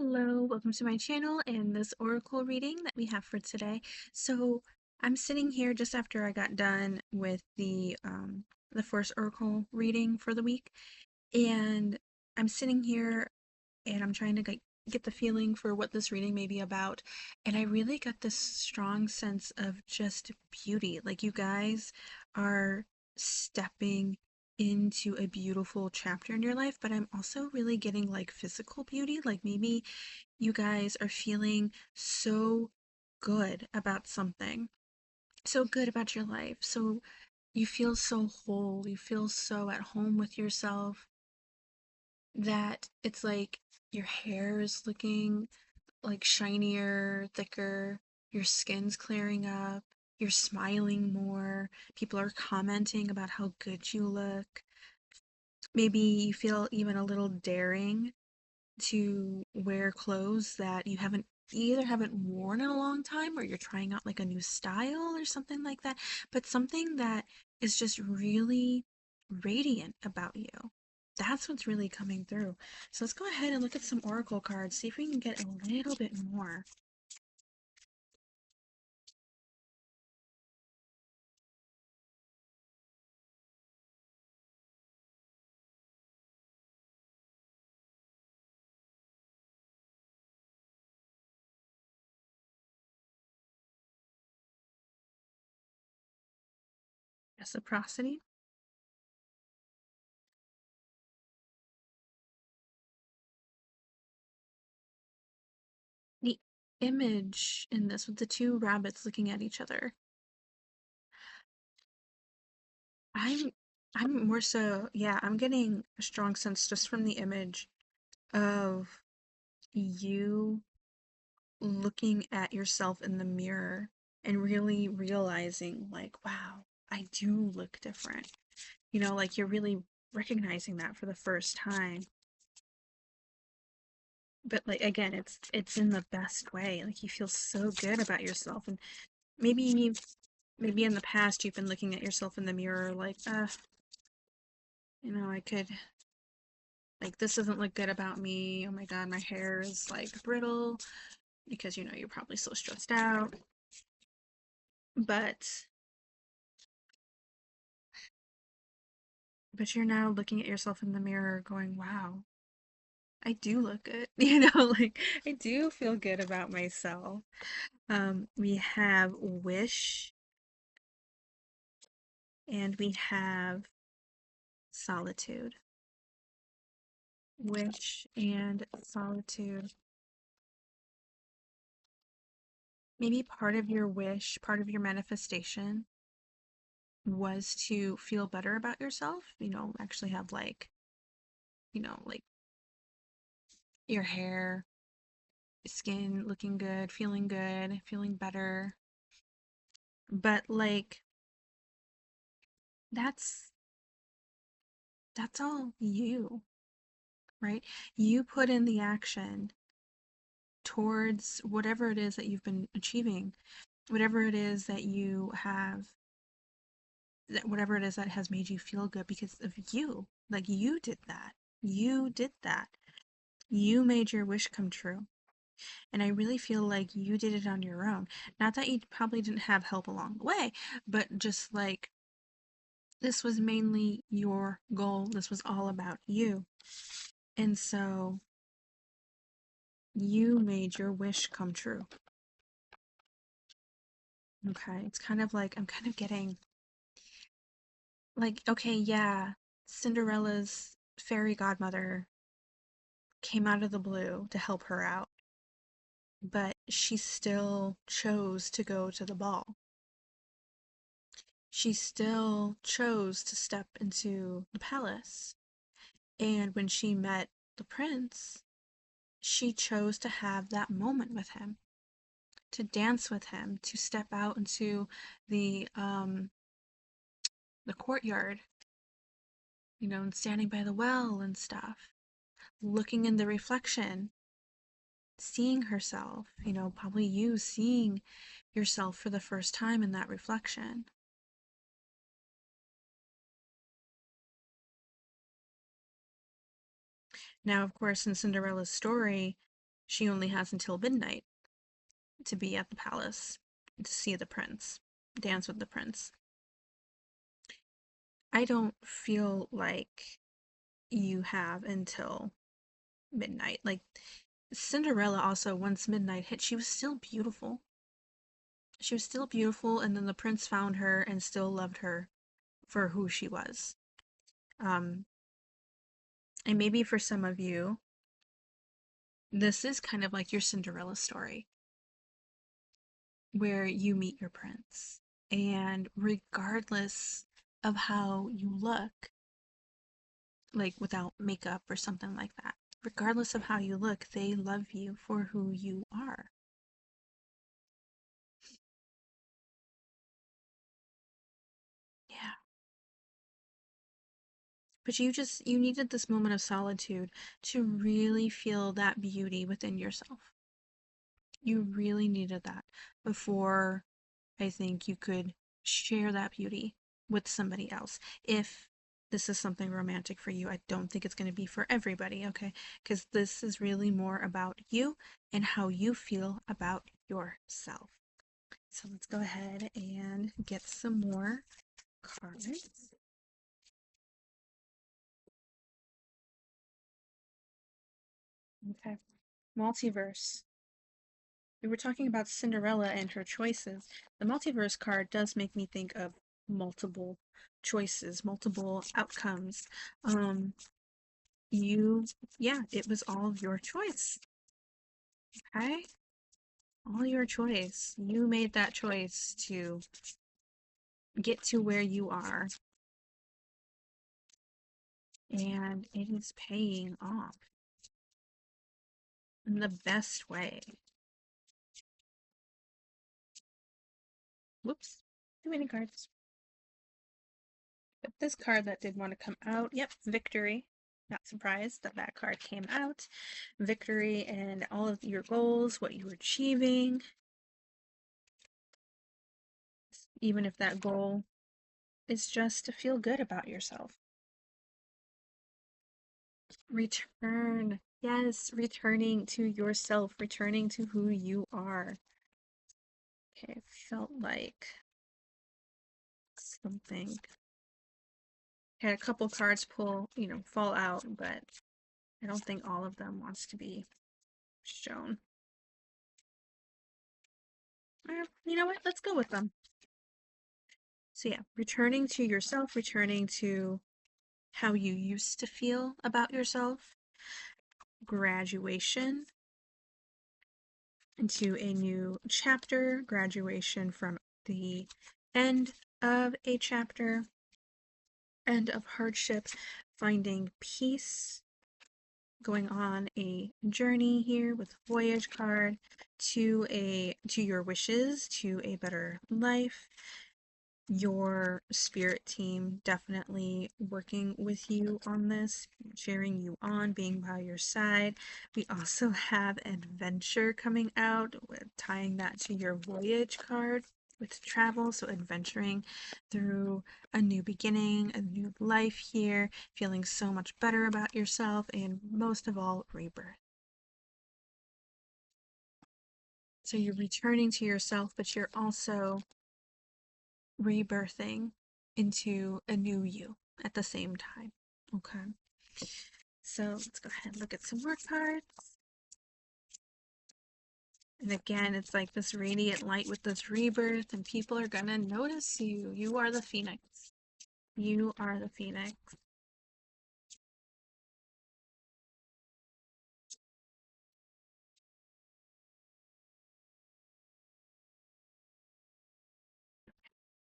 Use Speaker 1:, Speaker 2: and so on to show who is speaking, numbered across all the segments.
Speaker 1: Hello, welcome to my channel and this oracle reading that we have for today. So I'm sitting here just after I got done with the first oracle reading for the week, and I'm sitting here and I'm trying to get the feeling for what this reading may be about, and I really got this strong sense of just beauty. Like you guys are stepping into a beautiful chapter in your life, but I'm also really getting like physical beauty. Like maybe you guys are feeling so good about something, so good about your life. So you feel so whole, you feel so at home with yourself that it's like your hair is looking like shinier, thicker, your skin's clearing up, you're smiling more, people are commenting about how good you look. Maybe you feel even a little daring to wear clothes that you either haven't worn in a long time or you're trying out like a new style or something like that, but something that is just really radiant about you. That's what's really coming through. So let's go ahead and look at some oracle cards, see if we can get a little bit more. Reciprocity. The image in this with the two rabbits looking at each other. I'm I'm more so, yeah, I'm getting a strong sense just from the image of you looking at yourself in the mirror and really realizing, like, wow, I do look different. Like you're really recognizing that for the first time. But like again, it's in the best way. Like you feel so good about yourself, and maybe maybe in the past you've been looking at yourself in the mirror like, I could, like, this doesn't look good about me. Oh my God, my hair is like brittle because you're probably so stressed out. But you're now looking at yourself in the mirror going, wow, I do look good. Like I do feel good about myself. We have wish and we have solitude. Wish and solitude. Maybe part of your wish, part of your manifestation was to feel better about yourself, actually have like your hair, skin looking good, feeling better. But like that's that's all you, right? You put in the action towards whatever it is that you've been achieving, whatever it is that you have, whatever it is that has made you feel good because of you. Like you did that. You did that. You made your wish come true. And I really feel like you did it on your own. Not that you probably didn't have help along the way, but just like this was mainly your goal. This was all about you. And so you made your wish come true. Okay. It's kind of like I'm kind of getting like, okay, yeah, Cinderella's fairy godmother came out of the blue to help her out, but she still chose to go to the ball. She still chose to step into the palace. And when she met the prince, she chose to have that moment with him, to dance with him, to step out into the courtyard, and standing by the well and stuff, looking in the reflection, seeing herself, probably you seeing yourself for the first time in that reflection. Now, of course, in Cinderella's story, she only has until midnight to be at the palace to see the prince, dance with the prince. I don't feel like you have until midnight. Like Cinderella also, once midnight hit, she was still beautiful. She was still beautiful, and then the prince found her and still loved her for who she was. Um, and maybe for some of you, this is kind of like your Cinderella story, where you meet your prince. And regardless of how you look, like without makeup or something like that, regardless of how you look, they love you for who you are. Yeah. But you needed this moment of solitude to really feel that beauty within yourself. You really needed that before I think you could share that beauty with somebody else. If this is something romantic for you, I don't think it's going to be for everybody, okay? Because this is really more about you and how you feel about yourself. So let's go ahead and get some more cards. Okay. Multiverse. We were talking about Cinderella and her choices. The multiverse card does make me think of multiple choices, multiple outcomes. Um, yeah, it was all your choice. Okay? All your choice. You made that choice to get to where you are, and it is paying off in the best way. Whoops, too many cards. But this card that did want to come out, yep, victory. Not surprised that that card came out. Victory and all of your goals, what you're achieving. Even if that goal is just to feel good about yourself. Return. Yes, returning to yourself, returning to who you are. Okay, felt like something. Had a couple cards fall out, but I don't think all of them wants to be shown. You know what? Let's go with them. So yeah, returning to yourself, returning to how you used to feel about yourself, graduation into a new chapter, graduation from the end of a chapter, end of hardship, finding peace, going on a journey here with voyage card to your wishes, to a better life. Your spirit team definitely working with you on this, cheering you on, being by your side. We also have adventure coming out, with tying that to your voyage card with travel, so adventuring through a new beginning, a new life here, feeling so much better about yourself, and most of all, rebirth. So you're returning to yourself, but you're also rebirthing into a new you at the same time. Okay. So let's go ahead and look at some more cards. And again, it's like this radiant light with this rebirth, and people are gonna notice you. You are the phoenix. You are the phoenix.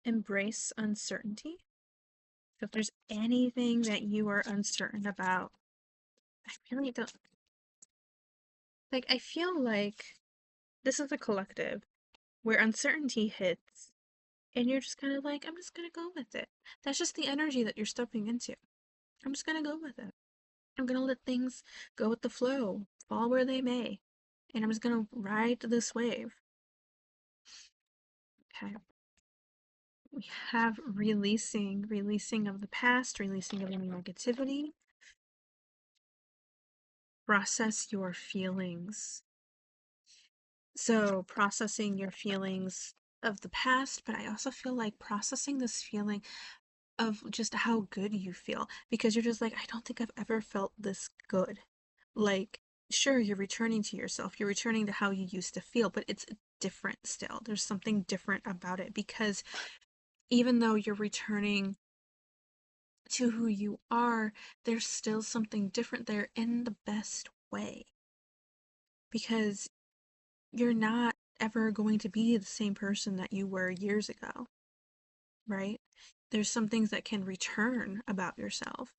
Speaker 1: Embrace uncertainty. So if there's anything that you are uncertain about, I really don't like, I feel like this is a collective where uncertainty hits and you're just kind of like, I'm just gonna go with it. That's just the energy that you're stepping into. I'm just gonna go with it. I'm gonna let things go with the flow, fall where they may, and I'm just gonna ride this wave. Okay. We have releasing of the past, releasing of any negativity. Process your feelings. So processing your feelings of the past, but I also feel like processing this feeling of just how good you feel because you're just like, I don't think I've ever felt this good. Like, sure, you're returning to yourself, you're returning to how you used to feel, but it's different still. There's something different about it because even though you're returning to who you are, there's still something different there in the best way because you're not ever going to be the same person that you were years ago, right? There's some things that can return about yourself,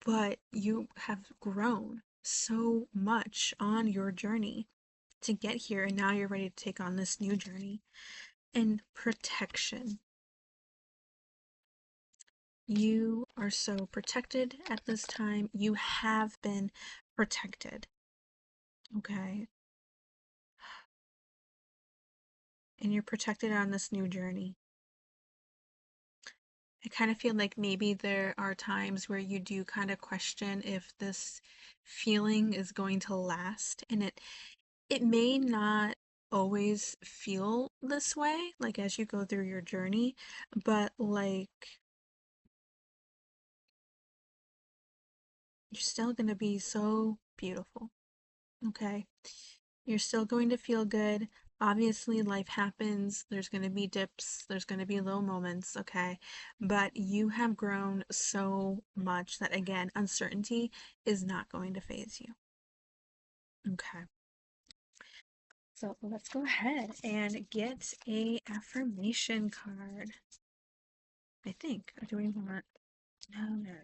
Speaker 1: but you have grown so much on your journey to get here, and now you're ready to take on this new journey. And protection. You are so protected at this time. You have been protected, okay? And you're protected on this new journey. I kind of feel like maybe there are times where you do kind of question if this feeling is going to last, and it may not always feel this way, like as you go through your journey, but like you're still going to be so beautiful, okay? You're still going to feel good. Obviously, life happens. There's going to be dips, there's going to be low moments, okay? But you have grown so much that, again, uncertainty is not going to phase you, okay? So let's go ahead and get a affirmation card. I think. Or do we want? No, no.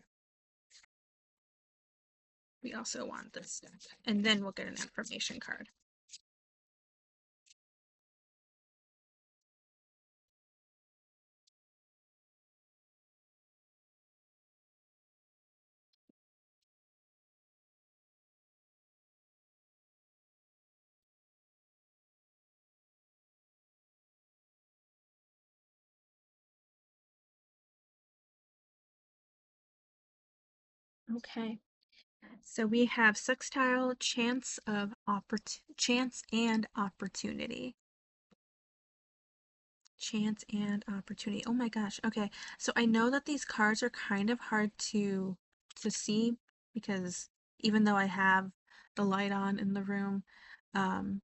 Speaker 1: We also want this deck. And then we'll get an affirmation card. Okay. So we have sextile, chance and opportunity. Chance and opportunity. Oh my gosh. Okay. So I know that these cards are kind of hard to see because even though I have the light on in the room, um,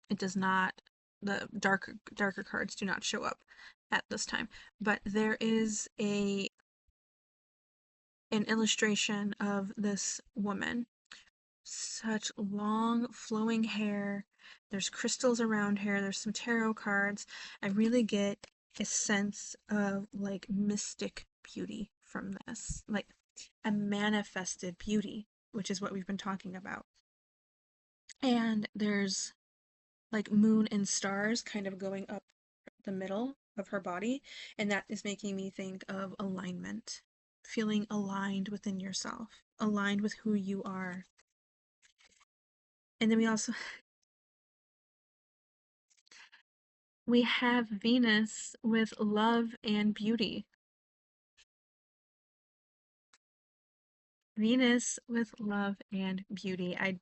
Speaker 1: it does not, the darker cards do not show up at this time. But there is a an illustration of this woman. Such long flowing hair. There's crystals around her. There's some tarot cards. I really get a sense of like mystic beauty from this. Like a manifested beauty, which is what we've been talking about. And there's like moon and stars kind of going up the middle of her body, and that is making me think of alignment, feeling aligned within yourself, aligned with who you are. And then we have Venus with love and beauty. Venus with love and beauty. I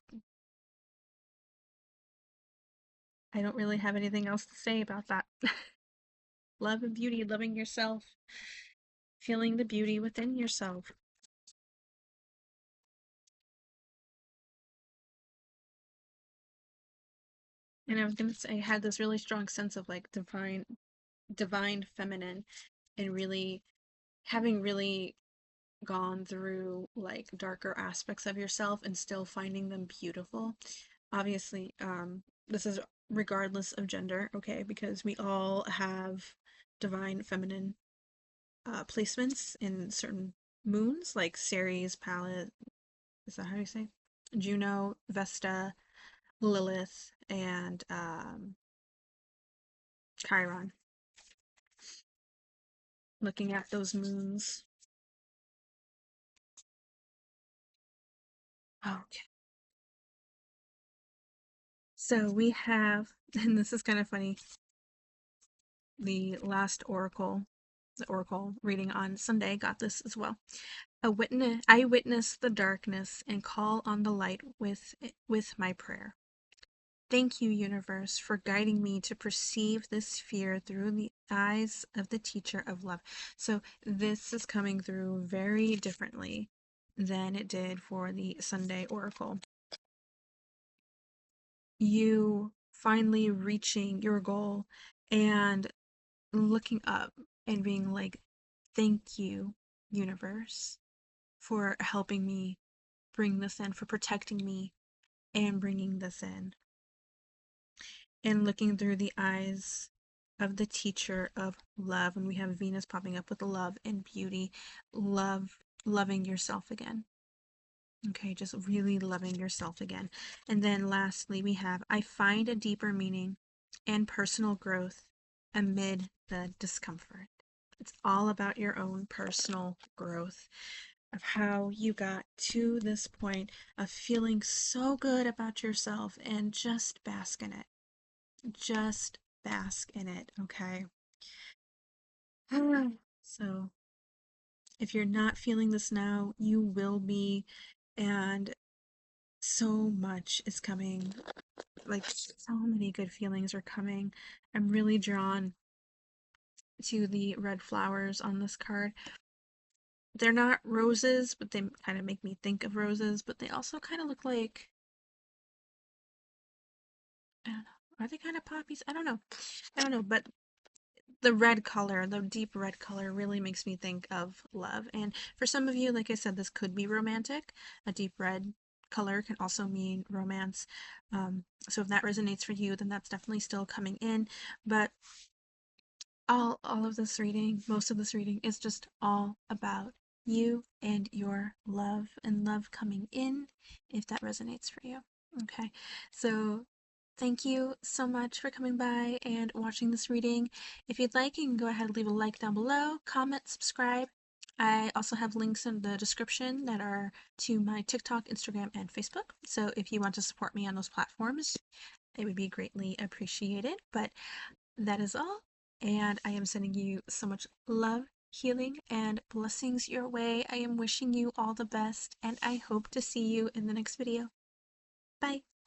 Speaker 1: don't really have anything else to say about that. Love and beauty, loving yourself, feeling the beauty within yourself. And I was gonna say I had this really strong sense of like divine feminine, and really having really gone through like darker aspects of yourself and still finding them beautiful. Obviously, this is regardless of gender, okay, because we all have divine feminine placements in certain moons, like Ceres, Pallas, is that how you say? Juno, Vesta, Lilith, and Chiron. Looking at those moons. Okay. So we have, and this is kind of funny, the last oracle, the oracle reading on Sunday got this as well. I witness the darkness and call on the light with my prayer. Thank you, universe, for guiding me to perceive this fear through the eyes of the teacher of love. So, this is coming through very differently than it did for the Sunday Oracle. You finally reaching your goal and looking up and being like, thank you, universe, for helping me bring this in, for protecting me and bringing this in. And looking through the eyes of the teacher of love. And we have Venus popping up with love and beauty, loving yourself again. Okay, just really loving yourself again. And then lastly, we have I find a deeper meaning and personal growth amid the discomfort. It's all about your own personal growth of how you got to this point of feeling so good about yourself and just bask in it. Just bask in it, okay? So, if you're not feeling this now, you will be, and so much is coming. Like, so many good feelings are coming. I'm really drawn to the red flowers on this card. They're not roses, but they kind of make me think of roses, but they also kind of look like, I don't know, are they kind of poppies? I don't know. I don't know, but the red color, the deep red color, really makes me think of love. And for some of you, like I said, this could be romantic. A deep red color can also mean romance. So if that resonates for you, then that's definitely still coming in. But all of this reading, most of this reading is just all about you and your love and love coming in, if that resonates for you. Okay, so thank you so much for coming by and watching this reading. If you'd like, you can go ahead and leave a like down below, comment, subscribe. I also have links in the description that are to my TikTok, Instagram, and Facebook. So if you want to support me on those platforms, it would be greatly appreciated. But that is all, and I am sending you so much love, healing, and blessings your way. I am wishing you all the best, and I hope to see you in the next video. Bye!